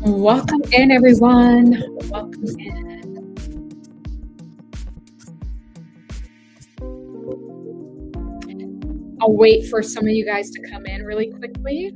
Welcome in, everyone. Welcome in. I'll wait for some of you guys to come in really quickly.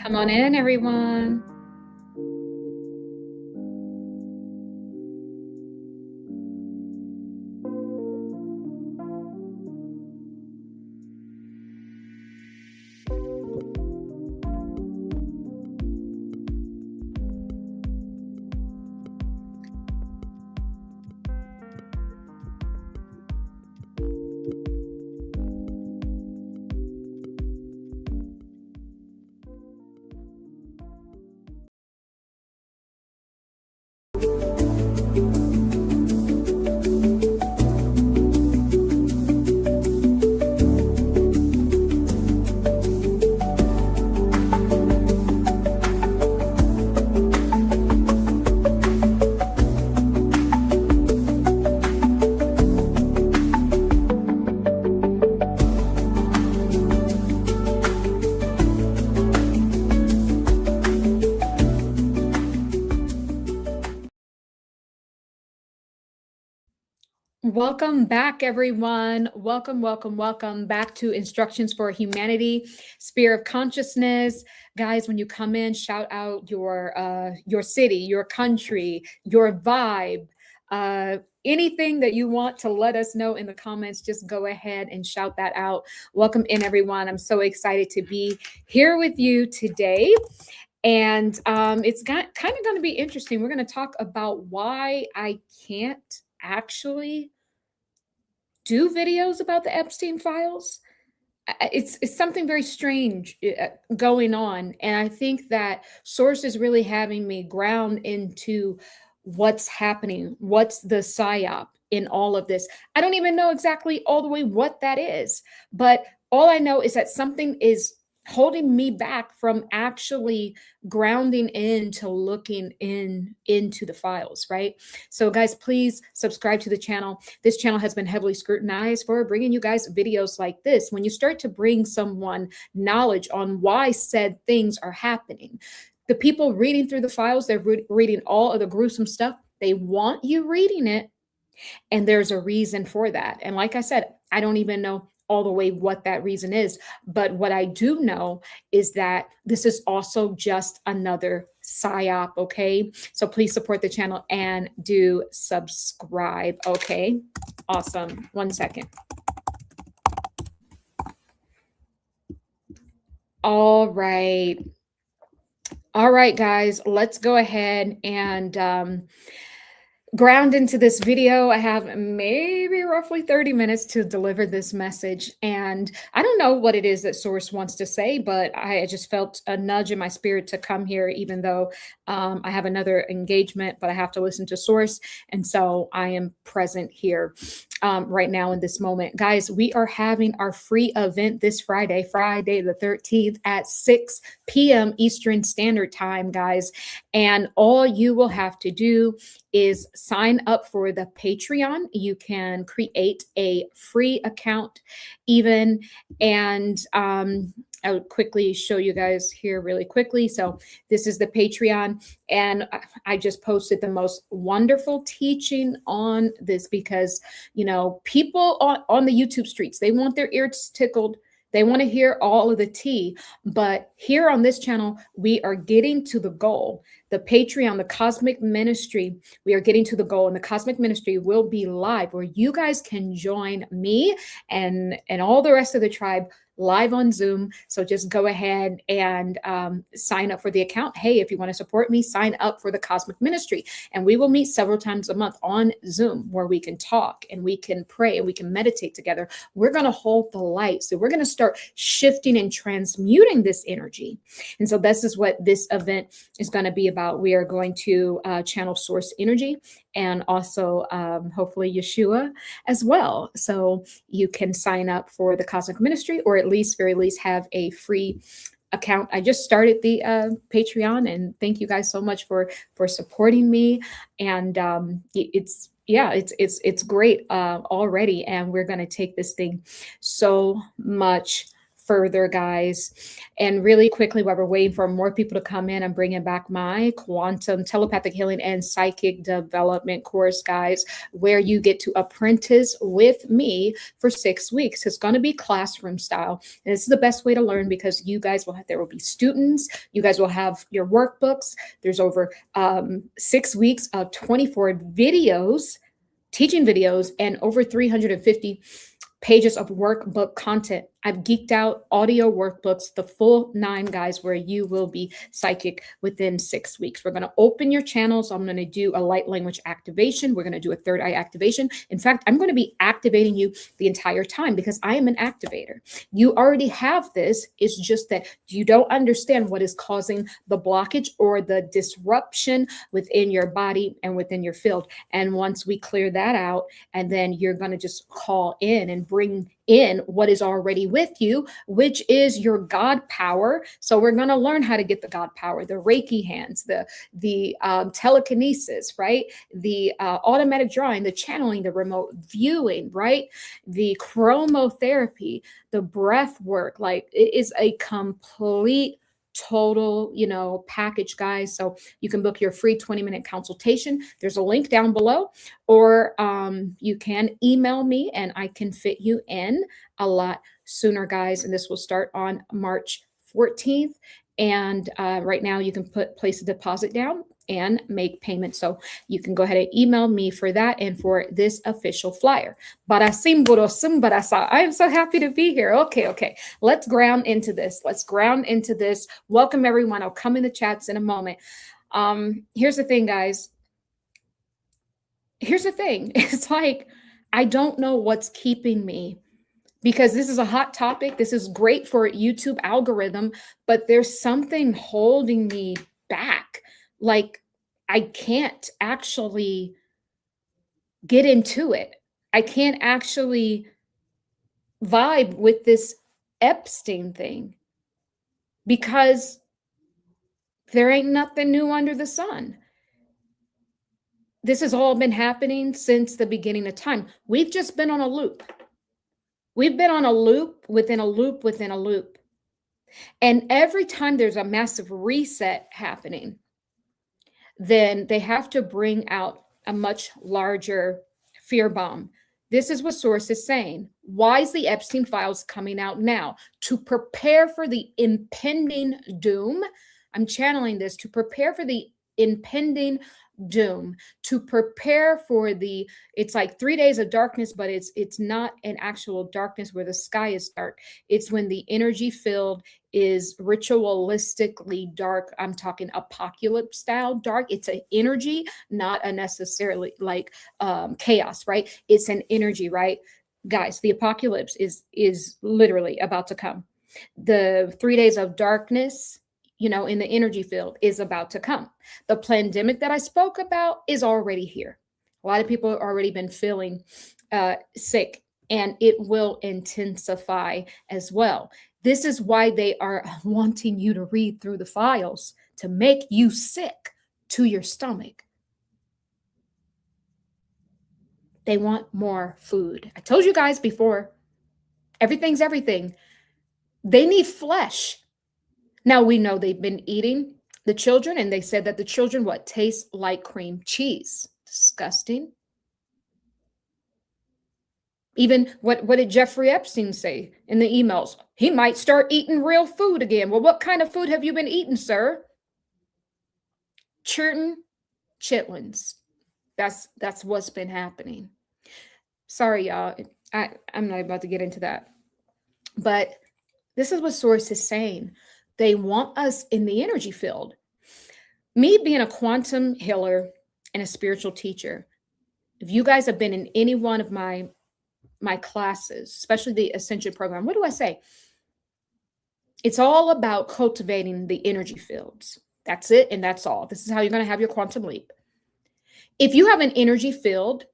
Come on in, everyone. Welcome back, everyone. Welcome back to Instructions for Humanity, Sphere of Consciousness. Guys, when you come in, shout out your city, your country, your vibe, anything that you want to let us know in the comments, just go ahead and shout that out. Welcome in, everyone. I'm so excited to be here with you today. And it's kind of going to be interesting. We're going to talk about why I can't actually do videos about the Epstein files. It's something very strange going on. And I think that Source is really having me ground into what's happening. What's the psyop in all of this? I don't even know exactly all the way what that is. But all I know is that something is holding me back from actually grounding into looking into the files, right? So guys, please subscribe to the channel. This channel has been heavily scrutinized for bringing you guys videos like this. When you start to bring someone knowledge on why said things are happening, the people reading through the files, they're reading all of the gruesome stuff. They want you reading it, and there's a reason for that. And like I said, I don't even know all the way what that reason is. But what I do know is that this is also just another psyop, okay? So please support the channel and do subscribe, okay? Awesome. 1 second. All right. All right, guys, let's go ahead and ground into this video. I have maybe roughly 30 minutes to deliver this message. And I don't know what it is that Source wants to say, but I just felt a nudge in my spirit to come here, even though I have another engagement, but I have to listen to Source. And so I am present here right now in this moment. Guys, we are having our free event this Friday the 13th at 6 p.m. Eastern Standard Time, guys. And all you will have to do is sign up for the Patreon. You can create a free account even. And I would quickly show you guys here really quickly. So this is the Patreon. And I just posted the most wonderful teaching on this because, you know, people on the YouTube streets, they want their ears tickled. They want to hear all of the tea, but here on this channel, we are getting to the goal. The Patreon, the Cosmic Ministry, we are getting to the goal, and the Cosmic Ministry will be live where you guys can join me and all the rest of the tribe live on Zoom. So just go ahead and sign up for the account. Hey, if you want to support me, sign up for the Cosmic Ministry. And we will meet several times a month on Zoom where we can talk and we can pray and we can meditate together. We're going to hold the light. So we're going to start shifting and transmuting this energy. And so this is what this event is going to be about. We are going to channel source energy and also hopefully Yeshua as well. So you can sign up for the Cosmic Ministry, or at least, very least, have a free account. I just started the Patreon, and thank you guys so much for supporting me. And it's great already, and we're going to take this thing so much further, guys. And really quickly, while we're waiting for more people to come in, I'm bringing back my quantum telepathic healing and psychic development course, guys, where you get to apprentice with me for 6 weeks. It's going to be classroom style. And this is the best way to learn, because you guys will have, there will be students, you guys will have your workbooks. There's over 6 weeks of 24 videos, teaching videos, and over 350 pages of workbook content. I've geeked out audio workbooks, the full 9, guys, where you will be psychic within 6 weeks. We're going to open your channels. I'm going to do a light language activation. We're going to do a third eye activation. In fact, I'm going to be activating you the entire time, because I am an activator. You already have this. It's just that you don't understand what is causing the blockage or the disruption within your body and within your field. And once we clear that out, and then you're going to just call in and bring in what is already with you, which is your God power. So we're going to learn how to get the God power, the Reiki hands, the telekinesis, right? The automatic drawing, the channeling, the remote viewing, right? The chromotherapy, the breath work. Like, it is a complete total, package, guys. So you can book your free 20-minute consultation. There's a link down below, or you can email me and I can fit you in a lot sooner, guys. And this will start on March 14th. And right now you can place a deposit down and make payment. So you can go ahead and email me for that and for this official flyer. I am so happy to be here. Okay. Let's ground into this. Welcome, everyone. I'll come in the chats in a moment. Here's the thing, guys. It's like, I don't know what's keeping me, because this is a hot topic. This is great for YouTube algorithm, but there's something holding me back. Like, I can't actually get into it. I can't actually vibe with this Epstein thing, because there ain't nothing new under the sun. This has all been happening since the beginning of time. We've just been on a loop. We've been on a loop within a loop within a loop. And every time there's a massive reset happening, then they have to bring out a much larger fear bomb. This is what source is saying. Why is the Epstein files coming out now? To prepare for the impending doom. I'm channeling this to prepare for the impending doom, to prepare for it's like 3 days of darkness, but it's not an actual darkness where the sky is dark. It's when the energy field is ritualistically dark. I'm talking apocalypse style dark. It's an energy, not a necessarily like chaos, right? It's an energy, right? Guys, the apocalypse is literally about to come. The 3 days of darkness, in the energy field, is about to come. The pandemic that I spoke about is already here. A lot of people have already been feeling sick, and it will intensify as well. This is why they are wanting you to read through the files, to make you sick to your stomach. They want more food. I told you guys before, everything's everything. They need flesh. Now, we know they've been eating the children, and they said that the children, taste like cream cheese. Disgusting. Even what did Jeffrey Epstein say in the emails? He might start eating real food again. Well, what kind of food have you been eating, sir? Chitlins. That's what's been happening. Sorry, y'all. I'm not about to get into that. But This is what Source is saying. They want us in the energy field. Me being a quantum healer and a spiritual teacher, if you guys have been in any one of my classes, especially the Ascension program, what do I say? It's all about cultivating the energy fields. That's it, and that's all. This is how you're going to have your quantum leap. If you have an energy field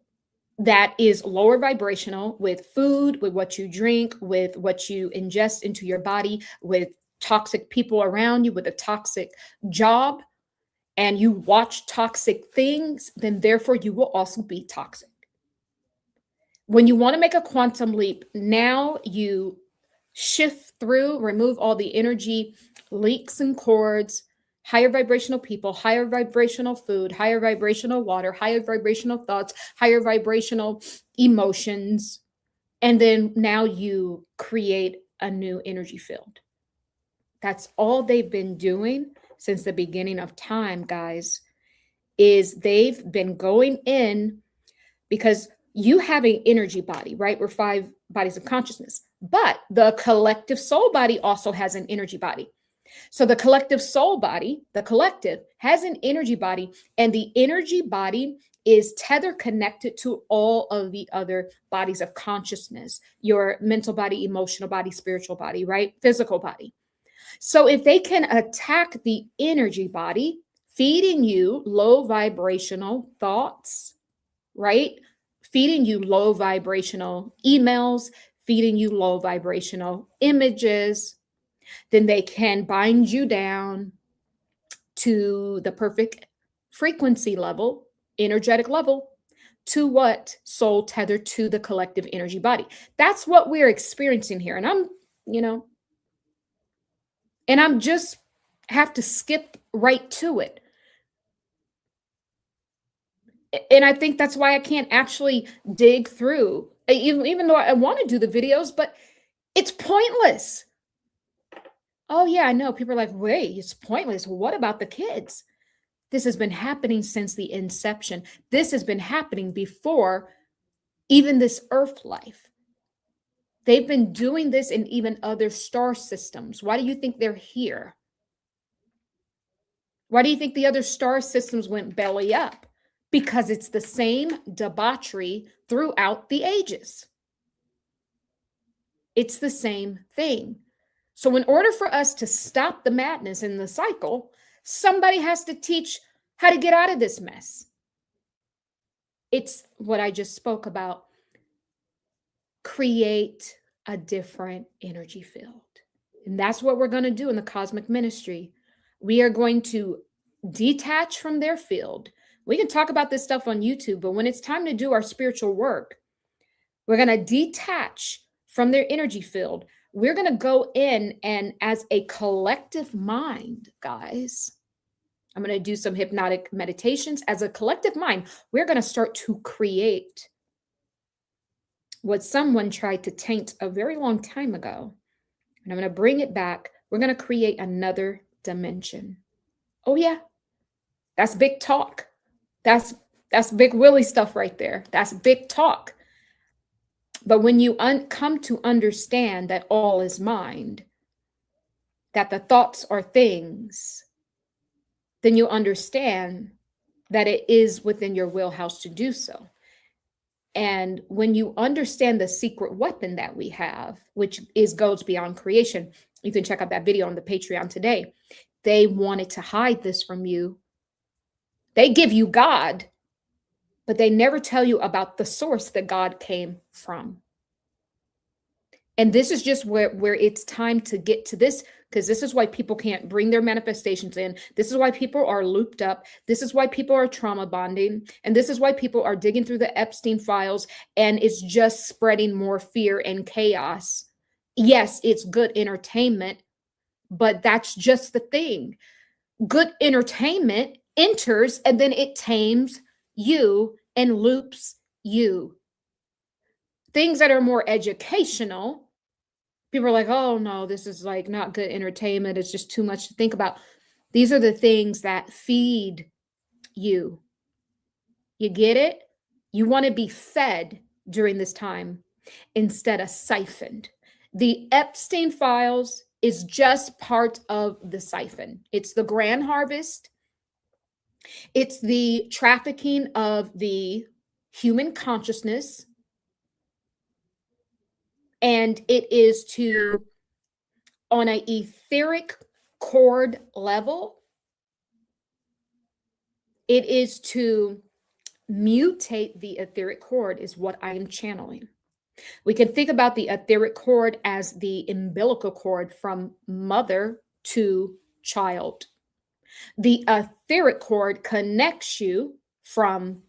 that is lower vibrational with food, with what you drink, with what you ingest into your body, with toxic people around you, with a toxic job, and you watch toxic things, then therefore you will also be toxic. When you want to make a quantum leap, now you shift through, remove all the energy leaks and cords, higher vibrational people, higher vibrational food, higher vibrational water, higher vibrational thoughts, higher vibrational emotions. And then now you create a new energy field. That's all they've been doing since the beginning of time, guys, is they've been going in because you have an energy body, right? We're 5 bodies of consciousness, but the collective soul body also has an energy body. So the collective soul body, the collective, has an energy body, and the energy body is tether connected to all of the other bodies of consciousness, your mental body, emotional body, spiritual body, right? Physical body. So if they can attack the energy body, feeding you low vibrational thoughts, right? Feeding you low vibrational emails, feeding you low vibrational images, then they can bind you down to the perfect frequency level, energetic level, to what? Soul tethered to the collective energy body. That's what we're experiencing here. And you know, I'm just have to skip right to it. And I think that's why I can't actually dig through, even though I want to do the videos, but it's pointless. Oh, yeah, I know. People are like, wait, it's pointless. What about the kids? This has been happening since the inception. This has been happening before even this Earth life. They've been doing this in even other star systems. Why do you think they're here? Why do you think the other star systems went belly up? Because it's the same debauchery throughout the ages. It's the same thing. So in order for us to stop the madness in the cycle, somebody has to teach how to get out of this mess. It's what I just spoke about. Create a different energy field. And that's what we're going to do in the cosmic ministry. We are going to detach from their field. We can talk about this stuff on YouTube, but when it's time to do our spiritual work, we're going to detach from their energy field. We're going to go in and as a collective mind, guys, I'm going to do some hypnotic meditations. As a collective mind, we're going to start to create what someone tried to taint a very long time ago. And I'm going to bring it back. We're going to create another dimension. Oh, yeah. That's big talk. That's big Willie stuff right there. That's big talk. But when you come to understand that all is mind, that the thoughts are things, then you understand that it is within your wheelhouse to do so. And when you understand the secret weapon that we have, which goes beyond creation, you can check out that video on the Patreon today. They wanted to hide this from you. They give you God, but they never tell you about the source that God came from. And this is just where it's time to get to this, because this is why people can't bring their manifestations in. This is why people are looped up. This is why people are trauma bonding. And this is why people are digging through the Epstein files, and it's just spreading more fear and chaos. Yes, it's good entertainment, but that's just the thing. Good entertainment enters and then it tames you and loops you. Things that are more educational, people are like, oh no, this is like not good entertainment. It's just too much to think about. These are the things that feed you. You get it? You want to be fed during this time instead of siphoned. The Epstein files is just part of the siphon. It's the grand harvest. It's the trafficking of the human consciousness. And it is to, on an etheric cord level, it is to mutate the etheric cord, is what I am channeling. We can think about the etheric cord as the umbilical cord from mother to child. The etheric cord connects you from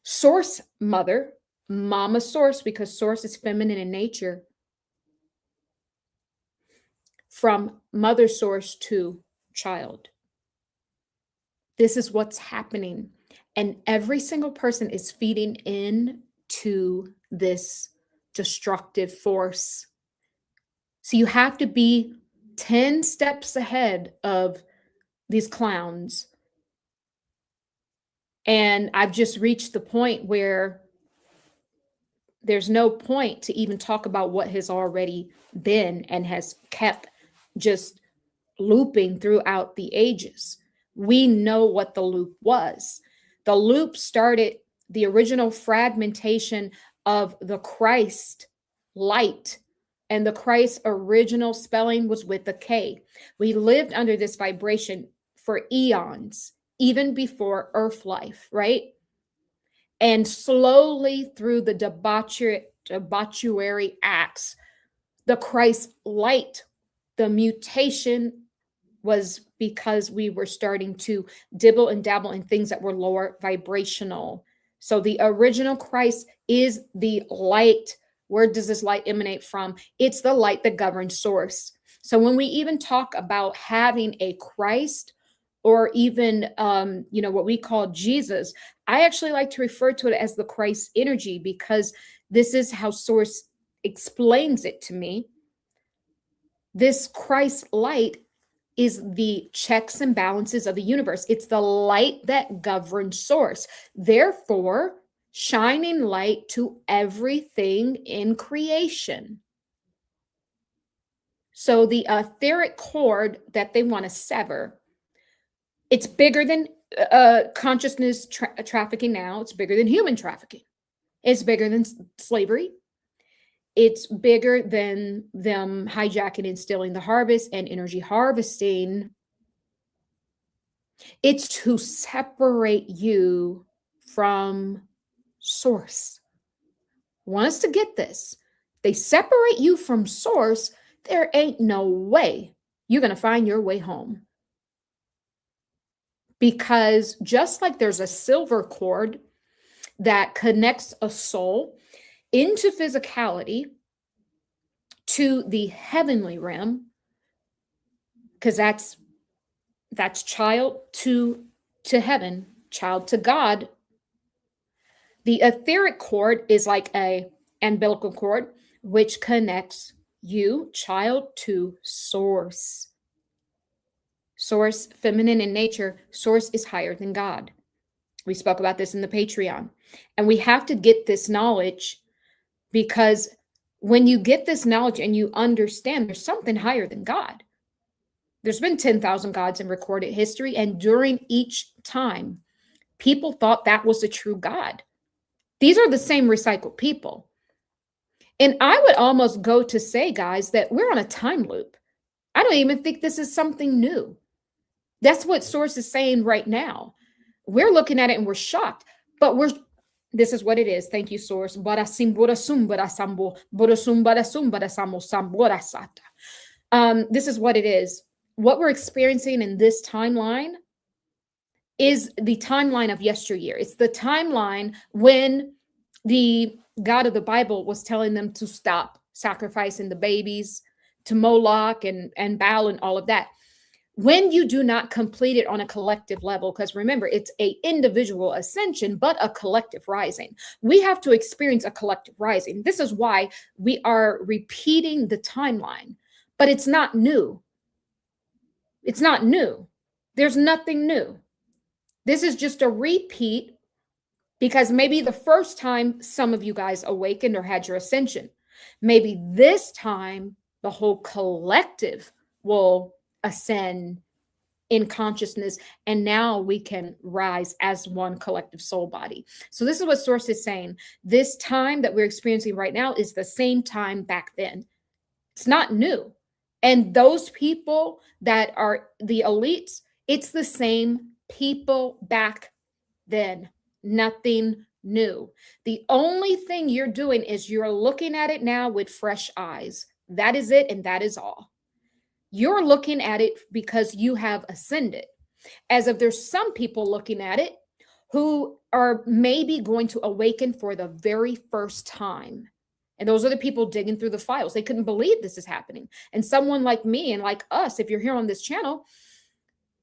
source mother, mama source, because source is feminine in nature, from mother source to child. This is what's happening. And every single person is feeding into this destructive force. So you have to be 10 steps ahead of these clowns. And I've just reached the point where there's no point to even talk about what has already been and has kept just looping throughout the ages. We know what the loop was. The loop started the original fragmentation of the Christ light, and the Christ original spelling was with a K. We lived under this vibration for eons, even before Earth life, right? And slowly through the debauchery acts, the Christ light, the mutation was because we were starting to dibble and dabble in things that were lower vibrational. So the original Christ is the light. Where does this light emanate from? It's the light that governs source. So when we even talk about having a Christ, or even what we call Jesus, I actually like to refer to it as the Christ energy, because this is how source explains it to me. This Christ light is the checks and balances of the universe. It's the light that governs source. Therefore, shining light to everything in creation. So the etheric cord that they want to sever, it's bigger than consciousness trafficking now. It's bigger than human trafficking. It's bigger than slavery. It's bigger than them hijacking and stealing the harvest and energy harvesting. It's to separate you from source. I want us to get this. They separate you from source, there ain't no way you're going to find your way home. Because just like there's a silver cord that connects a soul into physicality to the heavenly realm, because that's child to heaven, child to God. The etheric cord is like a umbilical cord, which connects you, child, to source. Source, feminine in nature, source is higher than God. We spoke about this in the Patreon. And we have to get this knowledge, because when you get this knowledge and you understand there's something higher than God. There's been 10,000 gods in recorded history, and during each time, people thought that was the true God. These are the same recycled people. And I would almost go to say, guys, that we're on a time loop. I don't even think this is something new. That's what Source is saying right now. We're looking at it and we're shocked, but this is what it is. Thank you, Source. This is what it is. What we're experiencing in this timeline is the timeline of yesteryear. It's the timeline when the God of the Bible was telling them to stop sacrificing the babies to Moloch and Baal and all of that. When you do not complete it on a collective level, because remember, it's an individual ascension, but a collective rising. We have to experience a collective rising. This is why we are repeating the timeline, but it's not new. It's not new. There's nothing new. This is just a repeat, because maybe the first time some of you guys awakened or had your ascension, maybe this time the whole collective will ascend in consciousness, and now we can rise as one collective soul body. So this is what Source is saying. This time that we're experiencing right now is the same time back then. It's not new. And those people that are the elites, it's the same people back then. Nothing new. The only thing you're doing is you're looking at it now with fresh eyes. That is it, and that is all. You're looking at it because you have ascended. As if there's some people looking at it who are maybe going to awaken for the very first time. And those are the people digging through the files. They couldn't believe this is happening. And someone like me and like us, if you're here on this channel,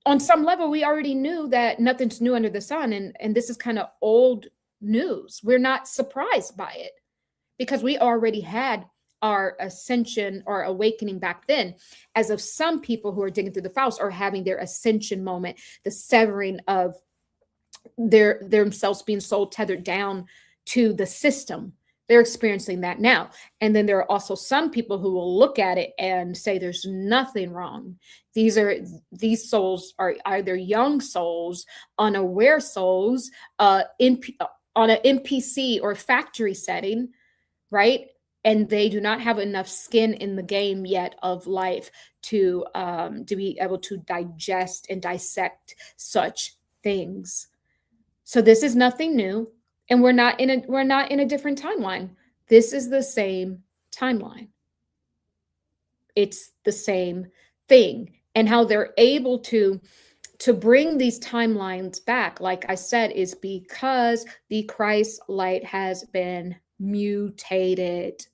on some level, we already knew that nothing's new under the sun. And this is kind of old news. We're not surprised by it because we already had our ascension or awakening back then. As of some people who are digging through the files are having their ascension moment, the severing of themselves being soul tethered down to the system. They're experiencing that now. And then there are also some people who will look at it and say there's nothing wrong. These souls are either young souls, unaware souls, on an NPC or factory setting, right? And they do not have enough skin in the game yet of life to be able to digest and dissect such things. So this is nothing new. And we're not in a different timeline. This is the same timeline. It's the same thing. And how they're able to bring these timelines back, like I said, is because the Christ light has been mutated.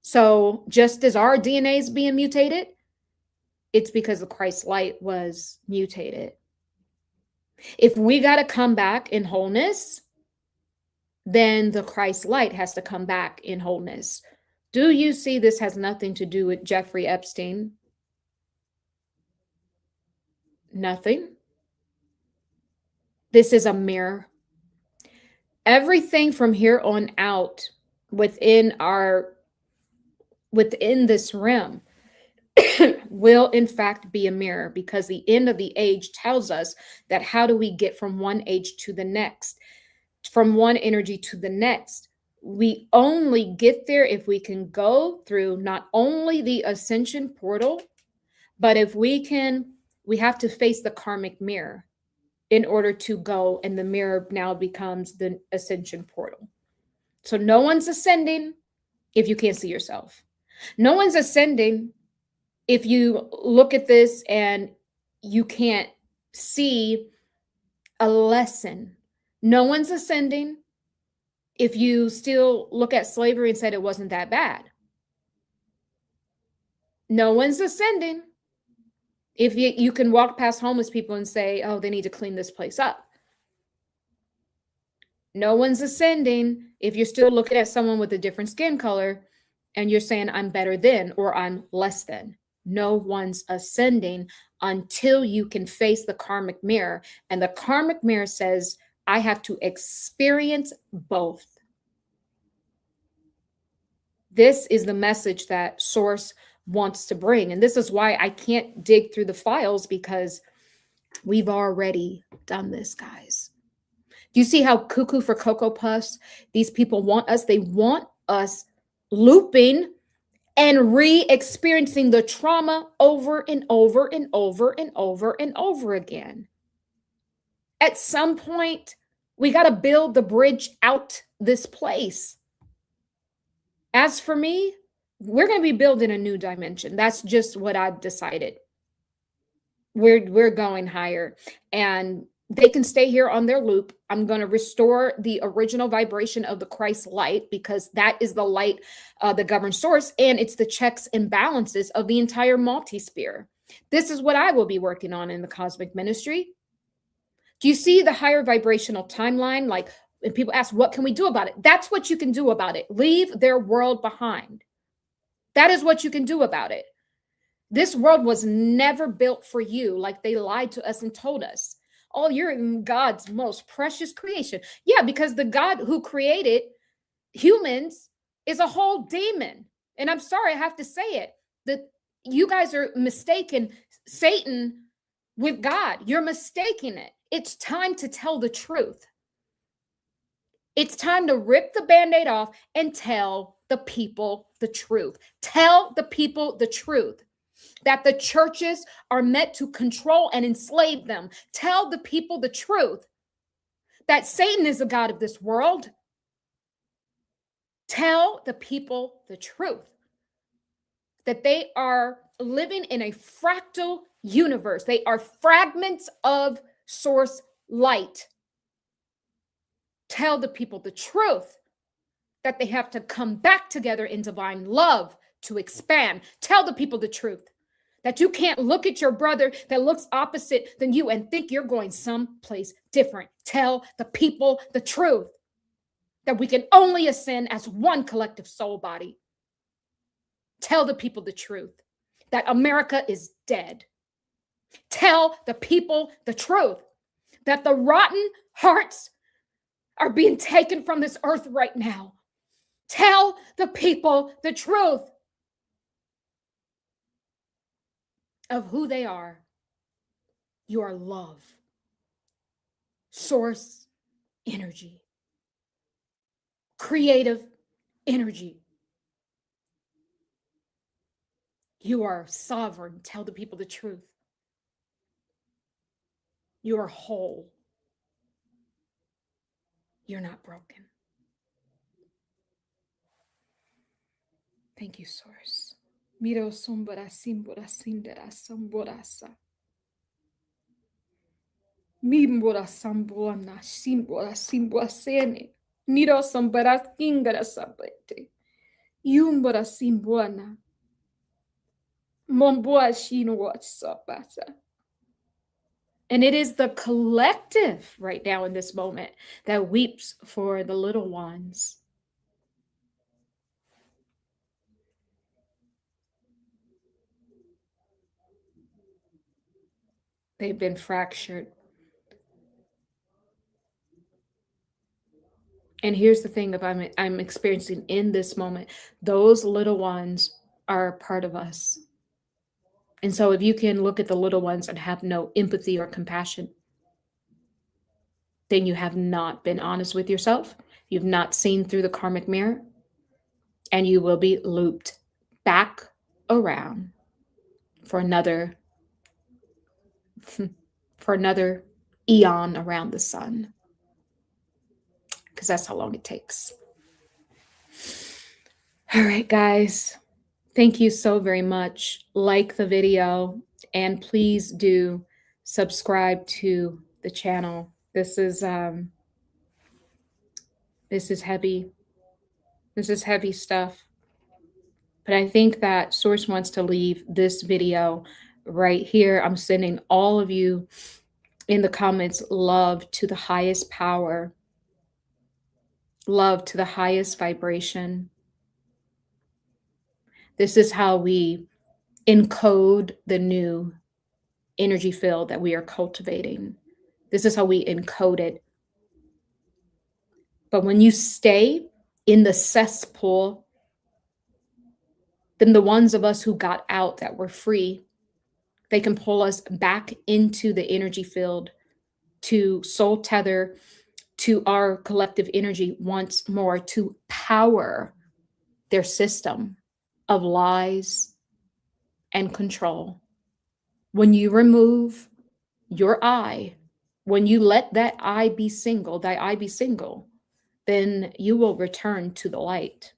So just as our DNA is being mutated, it's because the Christ light was mutated. If we got to come back in wholeness, then the Christ light has to come back in wholeness. Do you see this has nothing to do with Jeffrey Epstein? Nothing. This is a mirror. Everything from here on out within this realm will in fact be a mirror, because the end of the age tells us that how do we get from one age to the next, from one energy to the next? We only get there if we can go through not only the ascension portal, but if we have to face the karmic mirror in order to go, and the mirror now becomes the ascension portal. So no one's ascending if you can't see yourself. No one's ascending if you look at this and you can't see a lesson. No one's ascending if you still look at slavery and said it wasn't that bad. No one's ascending if you can walk past homeless people and say, oh, they need to clean this place up. No one's ascending if you're still looking at someone with a different skin color and you're saying I'm better than or I'm less than. No one's ascending until you can face the karmic mirror. And the karmic mirror says, I have to experience both. This is the message that Source wants to bring. And this is why I can't dig through the files, because we've already done this, guys. Do you see how cuckoo for Cocoa Puffs these people want us? They want us looping and re-experiencing the trauma over and over and over and over and over again. At some point, we got to build the bridge out this place. As for me, we're going to be building a new dimension. That's just what I've decided. We're going higher, and they can stay here on their loop. I'm going to restore the original vibration of the Christ light, because that is the light that governs Source, and it's the checks and balances of the entire multi-sphere. This is what I will be working on in the cosmic ministry. Do you see the higher vibrational timeline? Like, when people ask, what can we do about it? That's what you can do about it. Leave their world behind. That is what you can do about it. This world was never built for you, like they lied to us and told us. Oh, you're God's most precious creation. Yeah, because the God who created humans is a whole demon. And I'm sorry, I have to say it. that you guys are mistaken Satan with God. You're mistaking it. It's time to tell the truth. It's time to rip the Band-Aid off and tell the people the truth. Tell the people the truth. That the churches are meant to control and enslave them. Tell the people the truth. That Satan is the God of this world. Tell the people the truth. That they are living in a fractal universe. They are fragments of source light. Tell the people the truth. That they have to come back together in divine love to expand. Tell the people the truth. That you can't look at your brother that looks opposite than you and think you're going someplace different. Tell the people the truth. That we can only ascend as one collective soul body. Tell the people the truth. That America is dead. Tell the people the truth. That the rotten hearts are being taken from this earth right now. Tell the people the truth of who they are. You are love, source energy, creative energy. You are sovereign. Tell the people the truth. You are whole. You're not broken. Thank you, Source. Miro sombra simbora sindera samborasa. Mimbora sambuana simbora simbua sene. Niro sombra kingara sabete. Yumbora simbuana. Mombua shino watsapata. And it is the collective right now in this moment that weeps for the little ones. They've been fractured. And here's the thing, if I'm experiencing in this moment, those little ones are a part of us. And so if you can look at the little ones and have no empathy or compassion, then you have not been honest with yourself. You've not seen through the karmic mirror, and you will be looped back around for another eon around the sun, because that's how long it takes. All right, guys. Thank you so very much. Like the video, and please do subscribe to the channel. This is heavy. This is heavy stuff. But I think that Source wants to leave this video right here. I'm sending all of you in the comments love to the highest power, love to the highest vibration. This is how we encode the new energy field that we are cultivating. This is how we encode it. But when you stay in the cesspool, then the ones of us who got out that were free, they can pull us back into the energy field to soul tether to our collective energy once more, to power their system of lies and control. When you remove your I, when you let that I be single, thy I be single, then you will return to the light.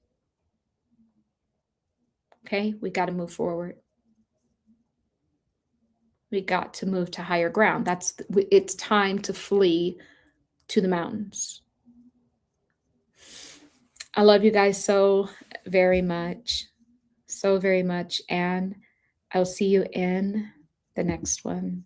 Okay, we got to move forward. We got to move to higher ground. It's time to flee to the mountains. I love you guys so very much. So very much. And I'll see you in the next one.